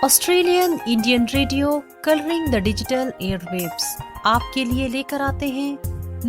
Australian Indian radio colouring the digital airwaves आपके लिए लेकर आते हैं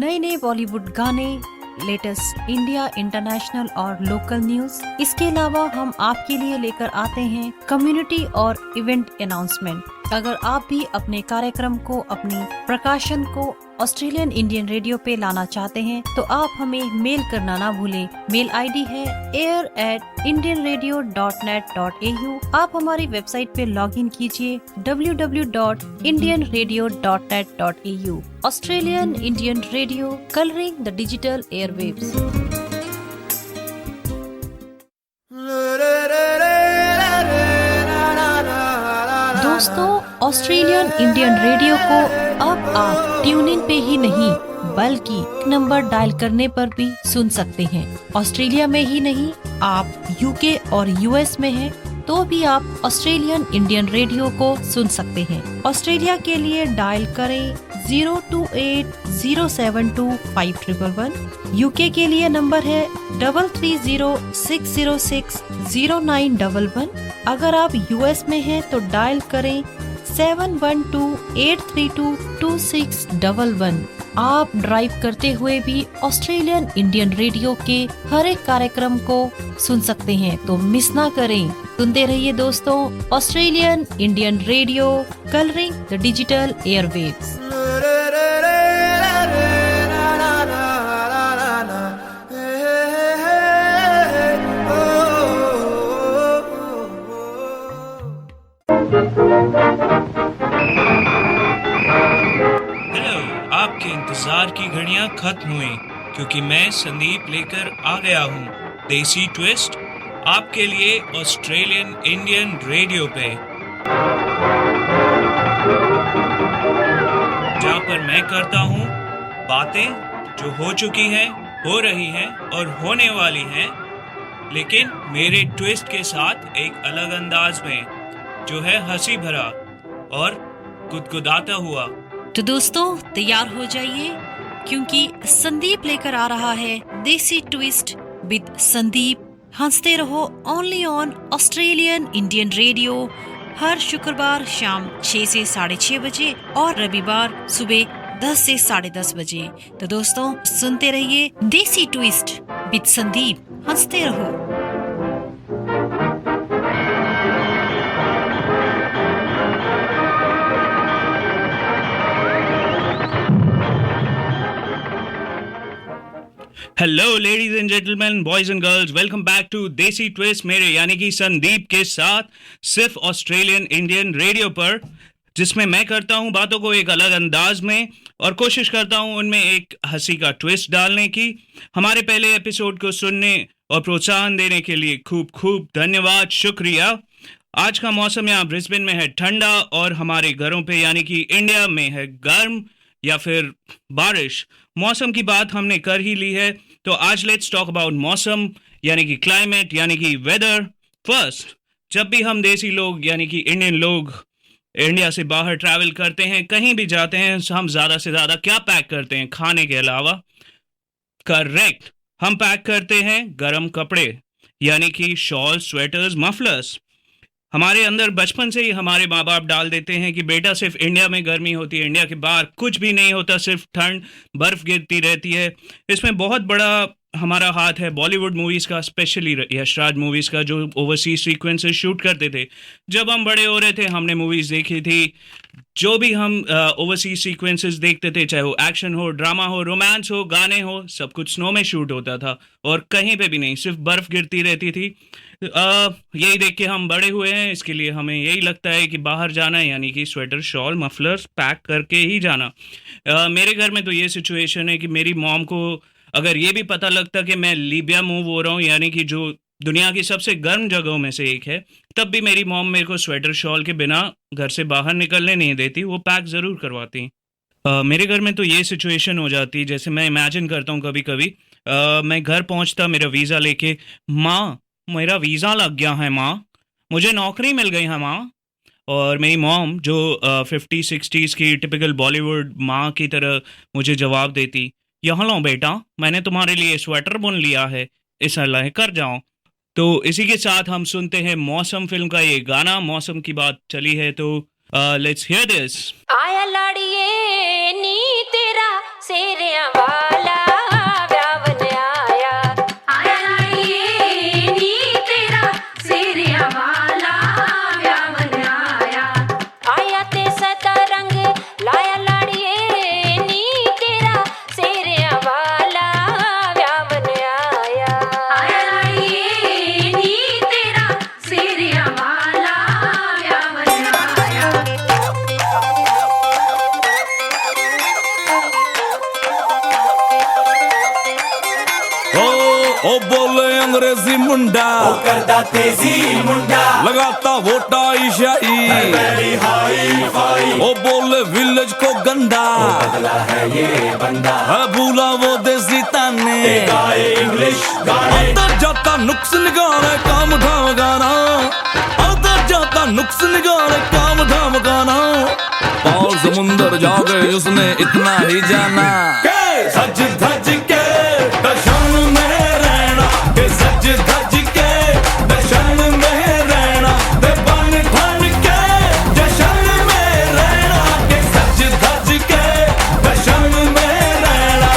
नए नए बॉलीवुड गाने, लेटेस्ट इंडिया, इंटरनेशनल और लोकल न्यूज। इसके अलावा हम आपके लिए लेकर आते हैं कम्युनिटी और इवेंट अनाउंसमेंट। अगर आप भी अपने कार्यक्रम को, अपनी प्रकाशन को ऑस्ट्रेलियन इंडियन रेडियो पे लाना चाहते हैं तो आप हमें मेल करना ना भूलें। मेल आईडी है air@indianradio.net.au। आप हमारी वेबसाइट पे लॉगिन कीजिए www.indianradio.net.au। Australian Indian radio colouring the digital airwaves. दोस्तों, ऑस्ट्रेलियन इंडियन रेडियो को अब आप ट्यून इन पे ही नहीं बल्कि नंबर डायल करने पर भी सुन सकते हैं। ऑस्ट्रेलिया में ही नहीं, आप यूके और यूएस में हैं तो भी आप ऑस्ट्रेलियन इंडियन रेडियो को सुन सकते हैं। ऑस्ट्रेलिया के लिए डायल करें 028072511। यूके के लिए नंबर है 3306060911। अगर आप यूएस में हैं तो डायल करें 7128322611। आप ड्राइव करते हुए भी ऑस्ट्रेलियन इंडियन रेडियो के हर एक कार्यक्रम को सुन सकते हैं, तो मिस ना करें। सुनते रहिए दोस्तों, Australian Indian radio colouring the digital airwaves. आपके इंतजार की घड़ियां खत्म हुई क्योंकि मैं संदीप लेकर आ गया हूँ देसी ट्विस्ट आपके लिए ऑस्ट्रेलियन इंडियन रेडियो पे, जहाँ पर मैं करता हूँ बातें जो हो चुकी हैं, हो रही हैं और होने वाली हैं, लेकिन मेरे ट्विस्ट के साथ एक अलग अंदाज में जो है हंसी भरा और गुदगुदाता हुआ। तो दोस्तों तैयार हो जाइए क्योंकि संदीप लेकर आ रहा है देसी ट्विस्ट विद संदीप। हंसते रहो only on Australian Indian radio, हर शुक्रवार शाम 6 से 6:30 बजे और रविवार सुबह 10 से 10:30 बजे। तो दोस्तों सुनते रहिए देसी ट्विस्ट विद संदीप। हंसते रहो। Hello ladies and gentleman, boys and girls, welcome back to Desi Twist मेरे यानी कि संदीप के साथ, सिर्फ ऑस्ट्रेलियन इंडियन रेडियो पर, जिसमें मैं करता हूं बातों को एक अलग अंदाज में और कोशिश करता हूं उनमें एक हंसी का ट्विस्ट डालने की। हमारे पहले एपिसोड को सुनने और प्रोत्साहन देने के लिए खूब खूब धन्यवाद, शुक्रिया। आज का मौसम यहाँ ब्रिस्बेन में है ठंडा और हमारे घरों पे यानी कि इंडिया में है गर्म या फिर बारिश। मौसम की बात हमने कर ही ली है, तो आज लेट्स टॉक अबाउट मौसम यानी कि क्लाइमेट यानी कि वेदर। फर्स्ट, जब भी हम देसी लोग यानी कि इंडियन लोग इंडिया से बाहर ट्रैवल करते हैं, कहीं भी जाते हैं, हम ज़्यादा से ज़्यादा क्या पैक करते हैं खाने के अलावा? करेक्ट, हम पैक करते हैं गर्म कपड़े यानी कि शॉल, स्वेटर्स, मफलर्स। हमारे अंदर बचपन से ही हमारे माँ बाप डाल देते हैं कि बेटा सिर्फ इंडिया में गर्मी होती है, इंडिया के बाहर कुछ भी नहीं होता, सिर्फ ठंड, बर्फ गिरती रहती है। इसमें बहुत बड़ा हमारा हाथ है बॉलीवुड मूवीज़ का, स्पेशली यशराज मूवीज़ का, जो ओवरसीज सीक्वेंसेस शूट करते थे। जब हम बड़े हो रहे थे हमने मूवीज़ देखी थी, जो भी हम ओवरसीज सीक्वेंसेस देखते थे, चाहे वो एक्शन हो, ड्रामा हो, रोमांस हो, गाने हो, सब कुछ स्नो में शूट होता था और कहीं पे भी नहीं, सिर्फ बर्फ़ गिरती रहती थी। यही देख के हम बड़े हुए हैं, इसके लिए हमें यही लगता है कि बाहर जाना है यानी कि स्वेटर, शॉल, मफलर्स पैक करके ही जाना। मेरे घर में तो ये सिचुएशन है कि मेरी मॉम को अगर ये भी पता लगता कि मैं लीबिया मूव हो रहा हूँ यानी कि जो दुनिया की सबसे गर्म जगहों में से एक है, तब भी मेरी मॉम मेरे को स्वेटर शॉल के बिना घर से बाहर निकलने नहीं देती, वो पैक ज़रूर करवाती। मेरे घर में तो ये सिचुएशन हो जाती, जैसे मैं इमेजिन करता हूँ कभी कभी मैं घर पहुँचता मेरा वीज़ा लेके, माँ मेरा वीज़ा लग गया है, माँ मुझे नौकरी मिल गई है माँ। और मेरी मॉम जो 50-60s की टिपिकल बॉलीवुड माँ की तरह मुझे जवाब देती, यहाँ लो बेटा, मैंने तुम्हारे लिए स्वेटर बुन लिया है, इस अल्लाह कर जाओ। तो इसी के साथ हम सुनते हैं मौसम फिल्म का ये गाना। मौसम की बात चली है तो लेट्स हियर दिस। आया लाड़िए नी तेरा सेरिया वाला व्यावन आया। आया लाड़िए नी तेरा सेरिया वाला व्यावन आया। आया ते सदा रंग लाया लाड़िए नी तेरा सेरिया वाला व्यावन आया। आया लाड़िए नी तेरा सेरिया वाला व्यावन आया। ओ बोले अंग्रेजी मुंडा ओ करदा तेजी मुंडा लगाता वोटा ईशाई वेरी हाई फाई ओ बोले विलेज को गंदा बदला है ये बंदा है भूला वो देसी ताने गाए इंग्लिश गाने आता जाता नुक्स निकाले काम धाम गाना आता जाता नुक्स निकाले काम धाम गाना पार समुंदर जाके उसने इतना ही जाना के सज धज के दर्शन में रहना के सज धज के दर्शन में रहना ते बन ठन के जशन में रहना के सज धज के दर्शन में रहना।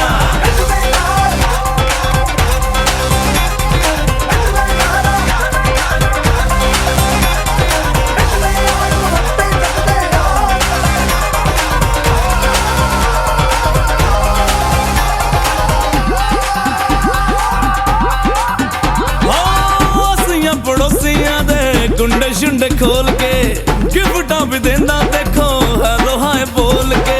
आसियां पड़ोसियां दे गुंडे शुंडे खोल के गिफ्टां भी देंदा देखो हेलो हाय बोल के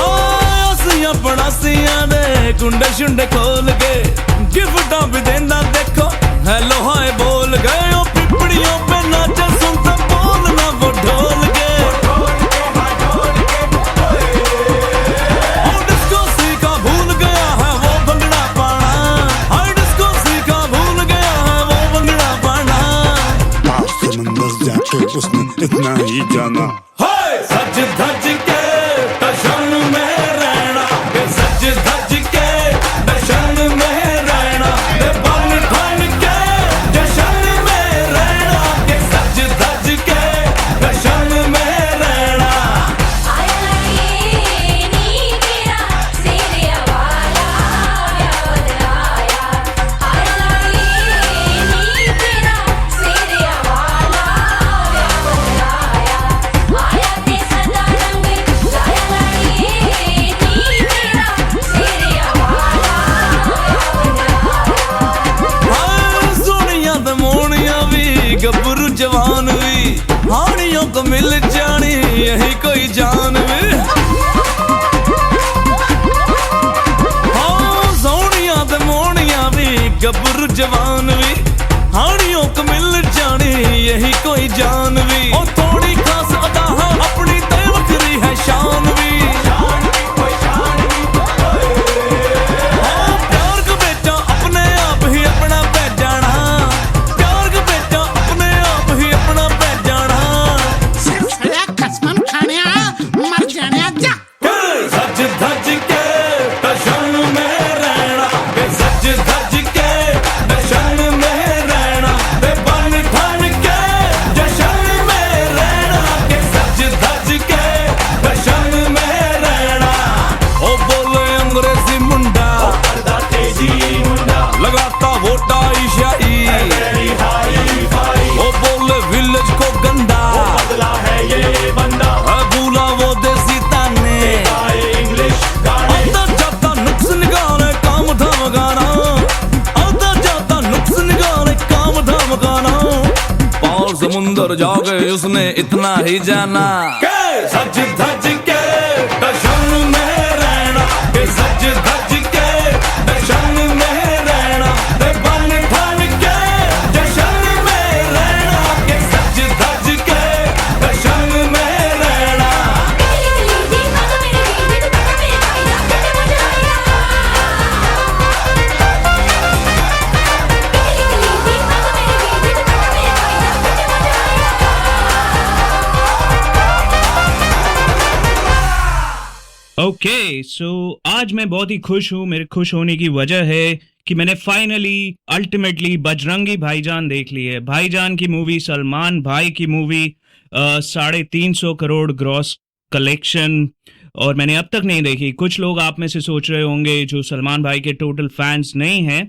आसियां पड़ोसियां दे गुंडे शुंडे खोल के गिफ्टां भी देंदा देखो हेलो हाय बोल गए ओ पिपड़ियों पे नाचे सुनता बोलना वो ढोल के और डिस्को सीखा भूल गया है वो भंगड़ा पाना हर डिस्को सीखा भूल गया है वो भंगड़ा पाना पार समंदर जाके उसने इतना ही जाना हाय सज धज के दर्शन में रहना के सज धज के दर्शन में रहना ते बन ठन के जशन में रहना के सज धज के दर्शन में रहना। आया लाड़िए नी तेरा सेरिया वाला व्यावन आया। आया लाड़िए नी तेरा सेरिया वाला व्यावन आया। आया ते सदा रंग लाया लाड़िए नी तेरा सेरिया वाला व्यावन आया। हाय सोनिया ते मोनिया भी गब्बरू जवान भी हानियों को मिल जानी यही कोई जान भी हाँ सोनिया ते मोनिया भी गब्बरू जवान भी हानियों को मिल जानी यही कोई जान भी और थोड़ी खास अदा है अपनी ते वखरी है शान भी प्यार का बेटा अपने आप ही अपना पै जाना प्यार का बेटा अपने आप ही अपना पै जाना सड़सड़ा कसमन खाने मर जाने जा के सज धज के दर्शन में रहना के सज धज के दर्शन में रहना ते बन ठन के जशन में रहना के सज धज के दर्शन में रहना। ओ बोले अंग्रेजी मुंडा करदा तेजी मुंडा लगाता वोटा ईशाई वेरी हाई फाई ओ बोले विलेज को गंदा बदला है ये बंदा है भूला वो देसी ताने गाए इंग्लिश गाने आता जाता नुक्स निकाले काम धाम गाना आता जाता नुक्स निकाले काम धाम गाना पार समुंदर जाके उसने इतना ही जाना के सज धज के दर्शन में रहना के सज धज के दर्शन में रहना ते बन ठन के जशन में रहना के सज धज के दर्शन में रहना। तेरी दी मत मेरे बीच तक मेरे आया तेरे मजा आया। तेरी दी मत मेरे बीच तक मेरे आया तेरे मजा आया। ओके सो आज मैं बहुत ही खुश हूँ। मेरे खुश होने की वजह है कि मैंने फाइनली अल्टीमेटली बजरंगी भाईजान देख ली है। भाईजान की मूवी, सलमान भाई की मूवी, 350 करोड़ ग्रॉस कलेक्शन, और मैंने अब तक नहीं देखी। कुछ लोग आप में से सोच रहे होंगे जो सलमान भाई के टोटल फैंस नहीं हैं,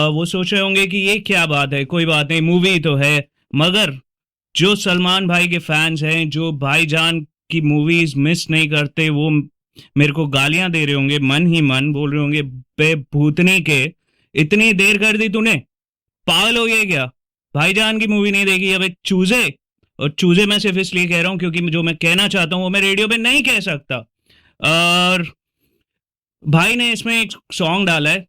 वो सोच रहे होंगे कि ये क्या बात है, कोई बात नहीं, मूवी तो है। मगर जो सलमान भाई के फैंस हैं, जो भाईजान की मूवीज मिस नहीं करते, वो मेरे को गालियां दे रहे होंगे, मन ही मन बोल रहे होंगे, बे भूतनी के इतनी देर कर दी तूने, पागल हो गया क्या, भाईजान की मूवी नहीं देखी? अबे चूजे। और चूजे मैं सिर्फ इसलिए कह रहा हूँ क्योंकि जो मैं कहना चाहता हूँ वो मैं रेडियो पे नहीं कह सकता। और भाई ने इसमें एक सॉन्ग डाला है,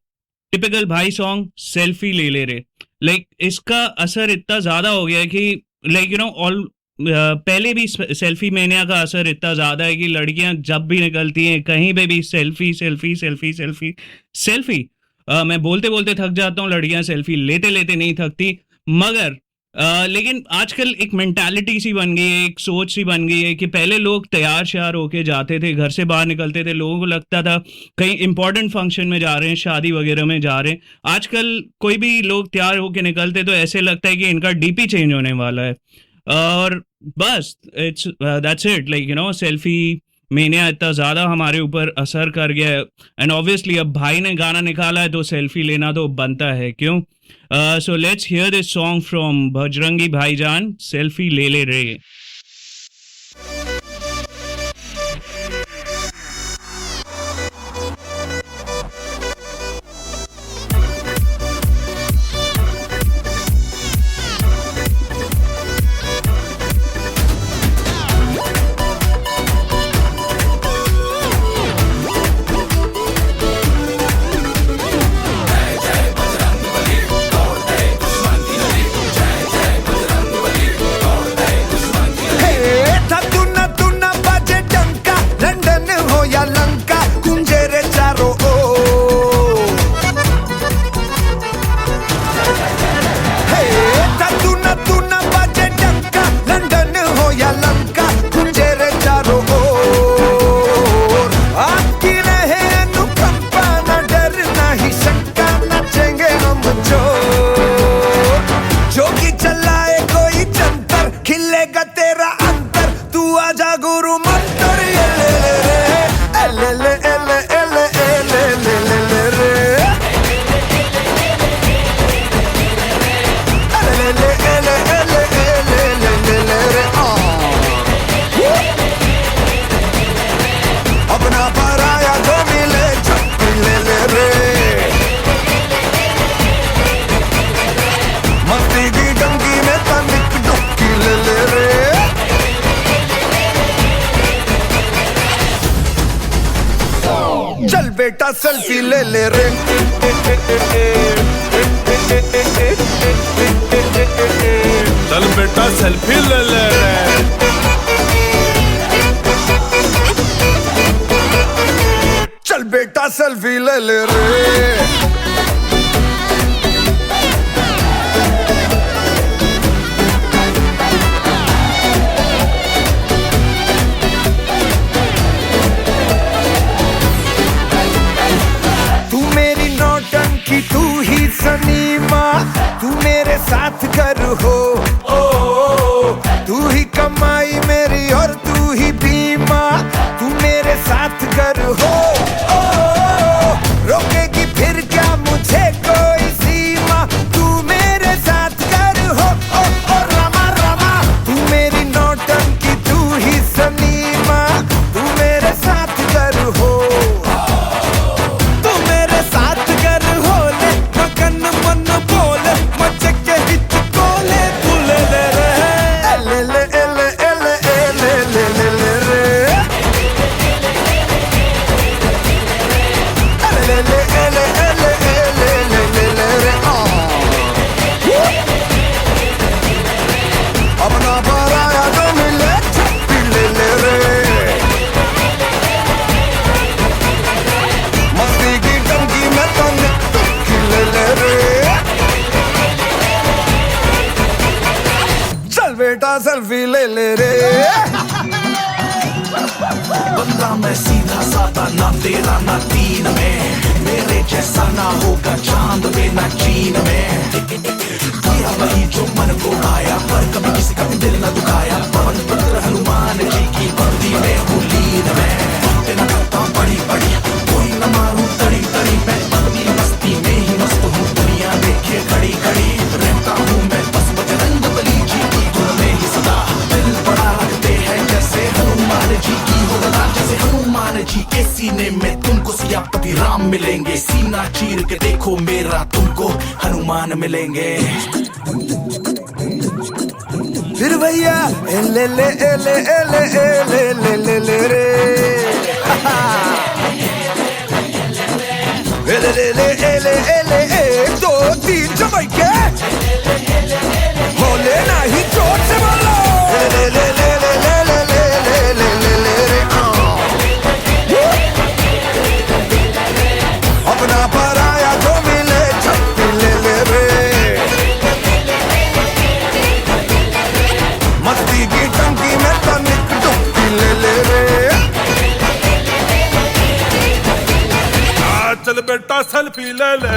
टिपिकल भाई सॉन्ग, सेल्फी ले ले रे। लाइक इसका असर इतना ज्यादा हो गया है कि लाइक यू नो ऑल पहले भी सेल्फी मेनिया का असर इतना ज्यादा है कि लड़कियां जब भी निकलती हैं कहीं पे भी selfie selfie selfie selfie selfie. मैं बोलते बोलते थक जाता हूँ, लड़कियां सेल्फी लेते लेते नहीं थकती। मगर लेकिन आजकल एक मेंटालिटी सी बन गई है, एक सोच सी बन गई है कि पहले लोग तैयार श्यार होके जाते थे, घर से बाहर निकलते थे, लोगों को लगता था कहीं इंपॉर्टेंट फंक्शन में जा रहे हैं, शादी वगैरह में जा रहे हैं। आजकल कोई भी लोग तैयार होके निकलते तो ऐसे लगता है कि इनका डीपी चेंज होने वाला है। और बस it's that's it, like you know selfie mania इतना ज़्यादा हमारे ऊपर असर कर गया है। एंड ऑब्वियसली अब भाई ने गाना निकाला है तो सेल्फी लेना तो बनता है, क्यों? So let's hear this song from Bajrangi भाईजान, सेल्फी ले ले रे। बेटा सेल्फी ले ले रे, चल बेटा सेल्फी ले ले रे, चल बेटा सेल्फी ले ले रे। तू ही सनीमा, तू मेरे साथ घर हो, तू ही कमाई मेरी और तू ही बीमा, तू मेरे साथ घर हो, रोकेगी फिर क्या मुझे कोई सीमा, तू मेरे साथ घर हो, रमा रमा, तू मेरी नौटंकी, तू ही सनीमा, तू मेरे साथ घर हो, तू मेरे साथ बेटा सेल्फी ले ले रे। बंदा मैं सीधा साधा ना चीन में किया वही जो मन को आया पर कभी किसी का भी दिल न दुखाया पवन पुत्र हनुमान जी की भक्ति में हूँ लीन मैं भक्ति न करता बड़ी बड़ी कोई न मारूं तड़ी तड़ी मैं अपनी मस्ती में ही मस्त हूँ दुनिया देखिए खड़ी खड़ी रहता हूँ मैं बस बजरंग बली जी की धुन में ही सदा दिल बड़ा रखते हैं जैसे हनुमान जी की हो गदा जैसे हनुमान जी के सीने में तुमको सियापति राम मिलेंगे सीना चीर के देखो मेरा तुमको हनुमान मिलेंगे फिर भैया ले ले ले ले ले ले ले ले रे ले ले ले ले ले एक दो तीन जमाइके होले नहीं चोट से बोलो ले ले ले ले ले ले ले ले ले ले रे अपना पराया जो मिले छप्पी ले ले रे मस्ती की टंकी में तनिक डुबकी ले ले रे चल बेटा सेल्फी ले ले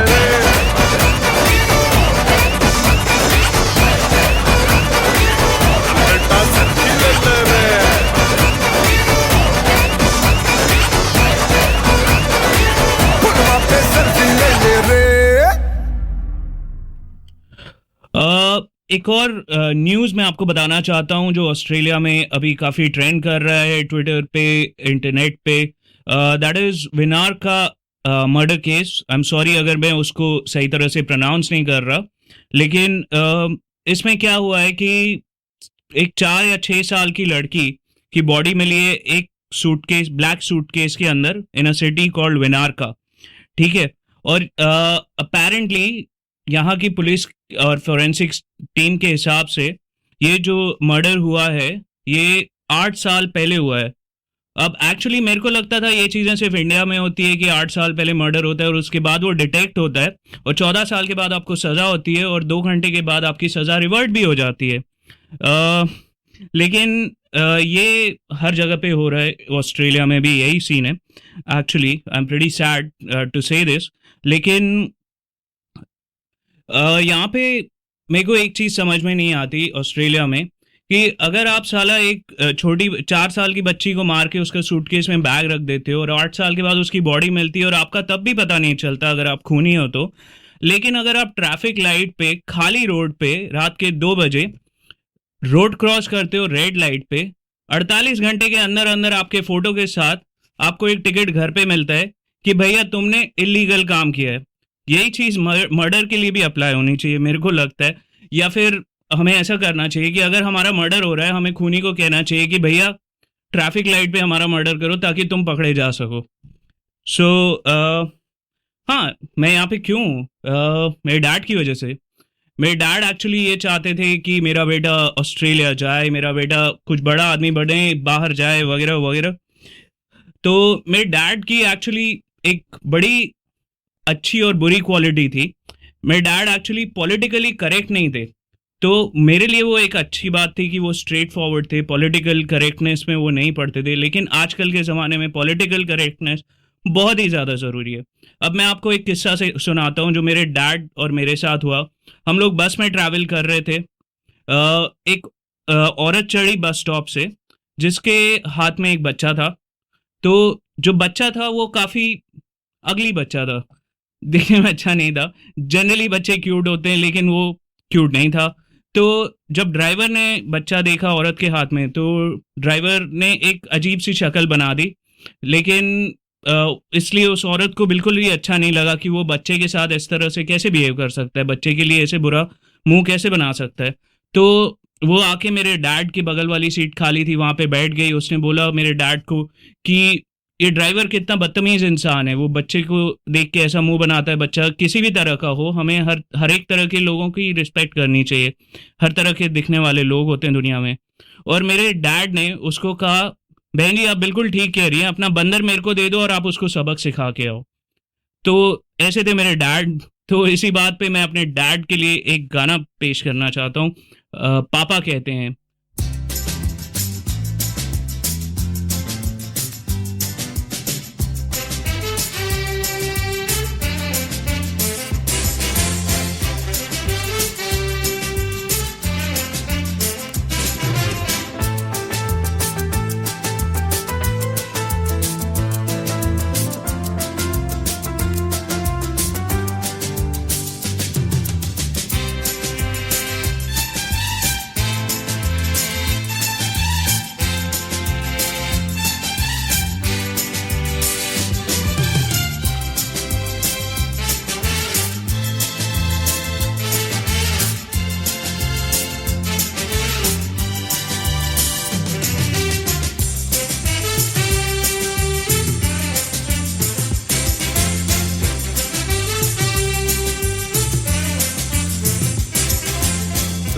बेटा सेल्फी ले ले रे फुटवा पे सेल्फी ले ले रे एक और न्यूज़ मैं आपको बताना चाहता हूं जो ऑस्ट्रेलिया में अभी काफ़ी ट्रेंड कर रहा है ट्विटर पे इंटरनेट पे दैट इज़ विनार का murder case. I am sorry अगर मैं उसको सही तरह से प्रोनाउंस नहीं कर रहा, लेकिन इसमें क्या हुआ है कि एक 4 या 6 साल की लड़की की बॉडी मिली है एक सूटकेस, ब्लैक सूटकेस के अंदर इन अ सिटी कॉल्ड विनारका, ठीक है। और अपेरेंटली यहाँ की पुलिस और फोरेंसिक्स टीम के हिसाब से ये जो मर्डर हुआ है ये 8 साल पहले हुआ है। अब एक्चुअली मेरे को लगता था ये चीज़ें सिर्फ इंडिया में होती है कि 8 साल पहले मर्डर होता है और उसके बाद वो डिटेक्ट होता है और 14 साल के बाद आपको सज़ा होती है और 2 घंटे के बाद आपकी सज़ा रिवर्ट भी हो जाती है। लेकिन ये हर जगह पे हो रहा है, ऑस्ट्रेलिया में भी यही सीन है। Actually I am pretty sad to say this, लेकिन यहाँ पे मेरे को एक चीज़ समझ में नहीं आती ऑस्ट्रेलिया में कि अगर आप साला एक छोटी 4 साल की बच्ची को मार के उसका सूटकेस में बैग रख देते हो और 8 साल के बाद उसकी बॉडी मिलती है और आपका तब भी पता नहीं चलता अगर आप खूनी हो तो, लेकिन अगर आप ट्रैफिक लाइट पे खाली रोड पे रात के 2 बजे रोड क्रॉस करते हो रेड लाइट पे, 48 घंटे के अंदर अंदर आपके फोटो के साथ आपको एक टिकट घर पे मिलता है कि भैया तुमने इलीगल काम किया है। यही चीज़ मर्डर के लिए भी अप्लाई होनी चाहिए मेरे को लगता है, या फिर हमें ऐसा करना चाहिए कि अगर हमारा मर्डर हो रहा है हमें खूनी को कहना चाहिए कि भैया ट्रैफिक लाइट पे हमारा मर्डर करो ताकि तुम पकड़े जा सको। सो हाँ, मैं यहाँ पे क्यों मेरे डैड की वजह से। मेरे डैड एक्चुअली ये चाहते थे कि मेरा बेटा ऑस्ट्रेलिया जाए, मेरा बेटा कुछ बड़ा आदमी बने, बाहर जाए वगैरह वगैरह। तो मेरे डैड की एक्चुअली एक बड़ी अच्छी और बुरी क्वालिटी थी। मेरे डैड एक्चुअली पॉलिटिकली करेक्ट नहीं थे, तो मेरे लिए वो एक अच्छी बात थी कि वो स्ट्रेट फॉरवर्ड थे, पॉलिटिकल करेक्टनेस में वो नहीं पढ़ते थे। लेकिन आजकल के ज़माने में पॉलिटिकल करेक्टनेस बहुत ही ज़्यादा ज़रूरी है। अब मैं आपको एक किस्सा से सुनाता हूँ जो मेरे डैड और मेरे साथ हुआ। हम लोग बस में ट्रैवल कर रहे थे, एक औरत चढ़ी बस स्टॉप से जिसके हाथ में एक बच्चा था। तो जो बच्चा था वो काफ़ी अगली बच्चा था, दिखने में अच्छा नहीं था। जनरली बच्चे क्यूट होते हैं लेकिन वो क्यूट नहीं था। तो जब ड्राइवर ने बच्चा देखा औरत के हाथ में तो ड्राइवर ने एक अजीब सी शक्ल बना दी, लेकिन इसलिए उस औरत को बिल्कुल भी अच्छा नहीं लगा कि वो बच्चे के साथ इस तरह से कैसे बिहेव कर सकता है, बच्चे के लिए ऐसे बुरा मुंह कैसे बना सकता है। तो वो आके मेरे डैड की बगल वाली सीट खाली थी वहाँ पे बैठ गई। उसने बोला मेरे डैड को कि ये ड्राइवर कितना बदतमीज़ इंसान है, वो बच्चे को देख के ऐसा मुंह बनाता है। बच्चा किसी भी तरह का हो, हमें हर एक तरह के लोगों की रिस्पेक्ट करनी चाहिए। हर तरह के दिखने वाले लोग होते हैं दुनिया में। और मेरे डैड ने उसको कहा बहन जी आप बिल्कुल ठीक कह रही हैं, अपना बंदर मेरे को दे दो और आप उसको सबक सिखा के आओ। तो ऐसे थे मेरे डैड। तो इसी बात पे मैं अपने डैड के लिए एक गाना पेश करना चाहता हूँ, पापा कहते हैं।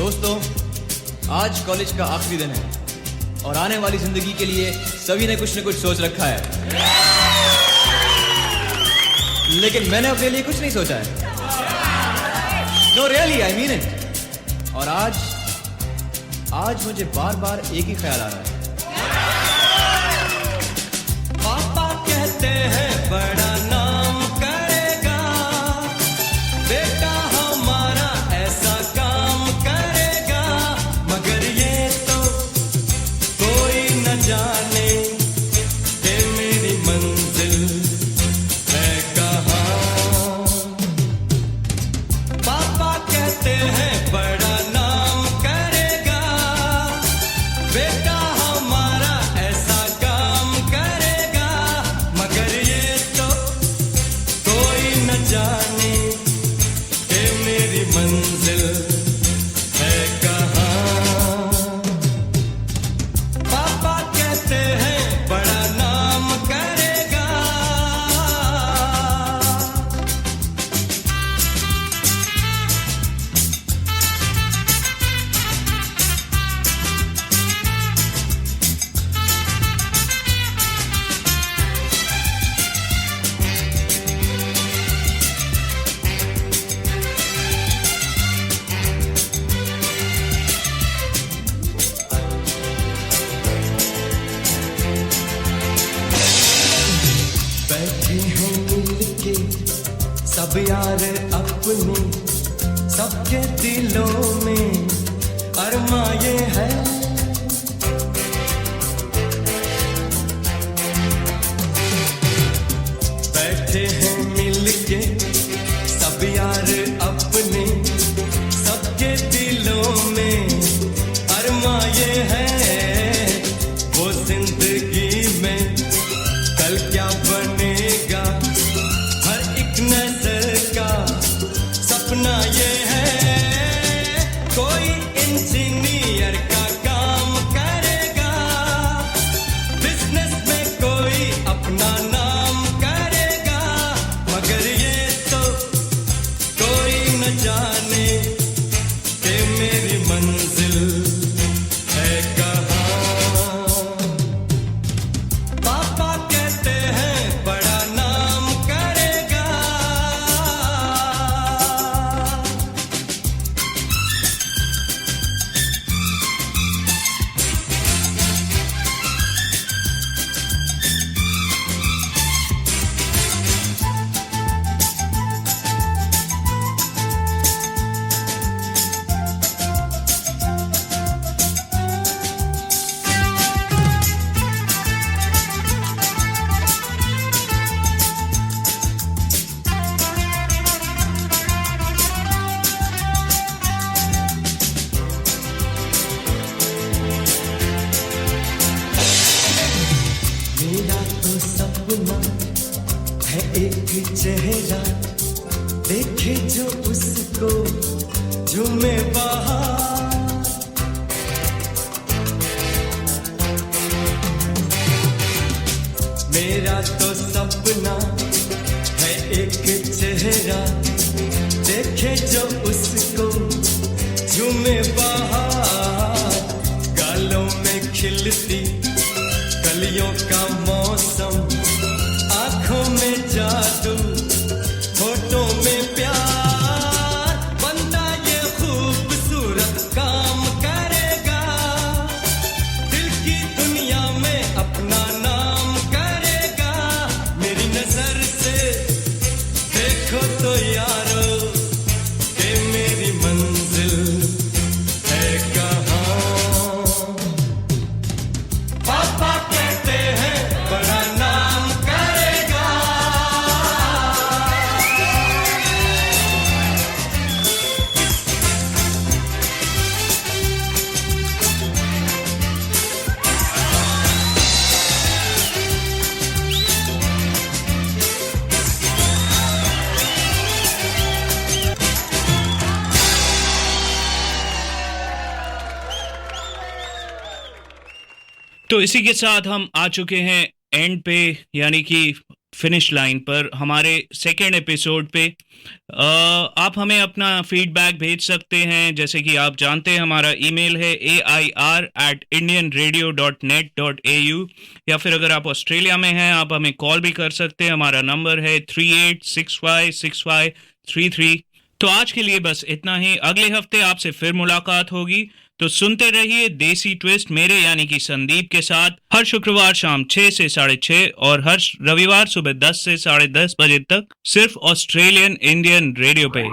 दोस्तों, आज कॉलेज का आखिरी दिन है और आने वाली जिंदगी के लिए सभी ने कुछ न कुछ सोच रखा है, लेकिन मैंने अपने लिए कुछ नहीं सोचा है। No really, I mean it. और आज मुझे बार बार एक ही ख्याल आ रहा है। पापा कहते हैं बड़ा नाम करेगा, बेटा हमारा ऐसा काम करेगा, मगर ये तो कोई न जाने कि मेरी मंजिल है कहाँ। पापा कहते हैं बड़ा नाम करेगा, बेटा हमारा ऐसा काम करेगा, मगर ये तो कोई न जाने कि मेरी मंजिल है कहाँ। पापा कहते हैं बड़ा नाम करेगा। बैठे हैं मिलके सब यार अपने, सबके दिलों में अरमा ये है। बैठे हैं मिलके सब यार अपने, सबके दिलों में अरमा ये है। वो जिंदगी में कल क्या बनेगा, हर एक नजर का सपना ये है। कोई इंजीनियर का काम करेगा, बिजनेस में कोई अपना नाम करेगा, मगर ये तो कोई न जाने कि मेरी मंजिल है कहाँ। पापा कहते हैं बड़ा नाम करेगा। मेरा तो सपना है एक चेहरा, देखे जो उसको झूमे बाहर। मेरा तो सपना है एक चेहरा, देखे जो उसको झूमे बाहर। गालों में खिलती कलियों का मौसम, आंखों में जादू, होठों में प्यार। बंदा ये खूबसूरत काम करेगा, दिल की दुनिया में अपना नाम करेगा। मेरी नजर से देखो तो यारो कि मेरी मंजिल है कहाँ। पापा कहते हैं बड़ा नाम करेगा। तो इसी के साथ हम आ चुके हैं एंड पे, यानी कि फिनिश लाइन पर हमारे सेकेंड एपिसोड पे। आप हमें अपना फीडबैक भेज सकते हैं, जैसे कि आप जानते हैं हमारा ईमेल है air@indianradio.net.au, या फिर अगर आप ऑस्ट्रेलिया में हैं आप हमें कॉल भी कर सकते हैं। हमारा नंबर है 38656533। तो आज के लिए बस इतना ही। अगले हफ्ते आपसे फिर मुलाकात होगी, तो सुनते रहिए देसी ट्विस्ट मेरे यानी कि संदीप के साथ, हर शुक्रवार शाम 6 से 6:30 और हर रविवार सुबह 10 से 10:30 बजे तक, सिर्फ ऑस्ट्रेलियन इंडियन रेडियो पे।